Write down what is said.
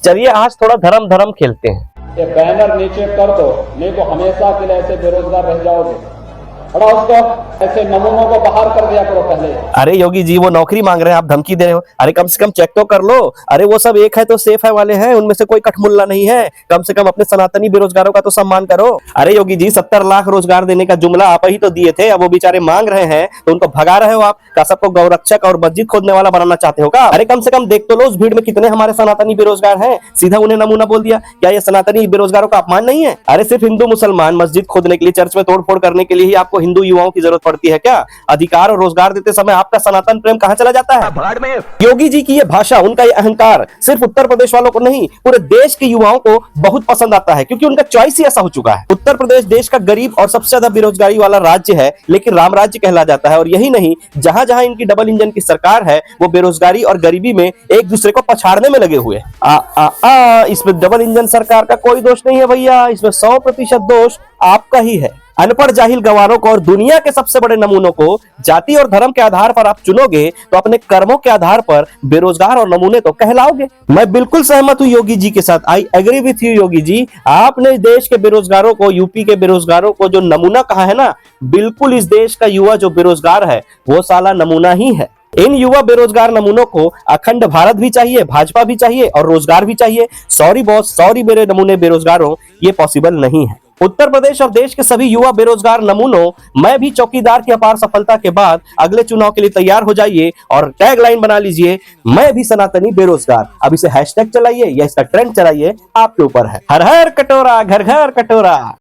चलिए आज थोड़ा धर्म धर्म खेलते हैं। ये बैनर नीचे कर दो, नहीं तो हमेशा के लिए ऐसे बेरोजगार रह जाओगे। बड़ा उसको ऐसे नमूनों को बाहर कर दिया करो पहले। अरे योगी जी वो नौकरी मांग रहे हैं, आप धमकी दे रहे हो। अरे कम से कम चेक तो कर लो। अरे वो सब एक है तो सेफ है वाले हैं, उनमें से कोई कठमुल्ला नहीं है। कम से कम अपने सनातनी बेरोजगारों का तो सम्मान करो। अरे योगी जी 70 लाख रोजगार देने का जुमला आप ही तो दिए थे, अब वो बेचारे मांग रहे हैं तो उनको भगा रहे हो आप। का सबको गौरक्षक और मस्जिद खोदने वाला बनाना चाहते हो का? अरे कम से कम देख तो लो उस भीड़ में कितने हमारे सनातनी बेरोजगार हैं। सीधा उन्हें नमूना बोल दिया। क्या ये सनातनी बेरोजगारों का अपमान नहीं है? अरे सिर्फ हिंदू मुसलमान मस्जिद खोदने के लिए, चर्च में तोड़फोड़ करने के लिए ही आपको हिंदू युवाओं की जरूरत पड़ती है क्या? अधिकार और रोजगार देते समय आपका सनातन प्रेम कहां चला जाता है? भाड़ में। योगी जी की ये भाषा, उनका ये अहंकार सिर्फ उत्तर प्रदेश वालों को नहीं, पूरे देश के युवाओं को बहुत पसंद आता है, क्योंकि उनका चॉइस ही ऐसा हो चुका है। उत्तर प्रदेश देश का गरीब और सबसे ज्यादा बेरोजगारी वाला राज्य है, लेकिन राम राज्य कहला जाता है। और यही नहीं, जहां जहां इनकी डबल इंजन की सरकार है, वो बेरोजगारी और गरीबी में एक दूसरे को पछाड़ने में लगे हुए। इसमें डबल इंजन सरकार का कोई दोष नहीं है भैया, इसमें 100% दोष आपका ही है। अनपढ़ जाहिल गवारों को और दुनिया के सबसे बड़े नमूनों को जाति और धर्म के आधार पर आप चुनोगे तो अपने कर्मों के आधार पर बेरोजगार और नमूने तो कहलाओगे। मैं बिल्कुल सहमत हूं योगी जी के साथ। I agree with you Yogi ji. आपने देश के बेरोजगारों को, यूपी के बेरोजगारों को जो नमूना कहा है ना, बिल्कुल इस देश का युवा जो बेरोजगार है वो साला नमूना ही है। इन युवा बेरोजगार नमूनों को अखंड भारत भी चाहिए, भाजपा भी चाहिए और रोजगार भी चाहिए। सॉरी बॉस, सॉरी मेरे नमूने बेरोजगारों, ये पॉसिबल नहीं है। उत्तर प्रदेश और देश के सभी युवा बेरोजगार नमूनों, मैं भी चौकीदार की अपार सफलता के बाद अगले चुनाव के लिए तैयार हो जाइए और टैगलाइन बना लीजिए, मैं भी सनातनी बेरोजगार। अब इसे हैशटैग चलाइए या इसका ट्रेंड चलाइए, आपके ऊपर है। हर हर कटोरा, घर घर कटोरा।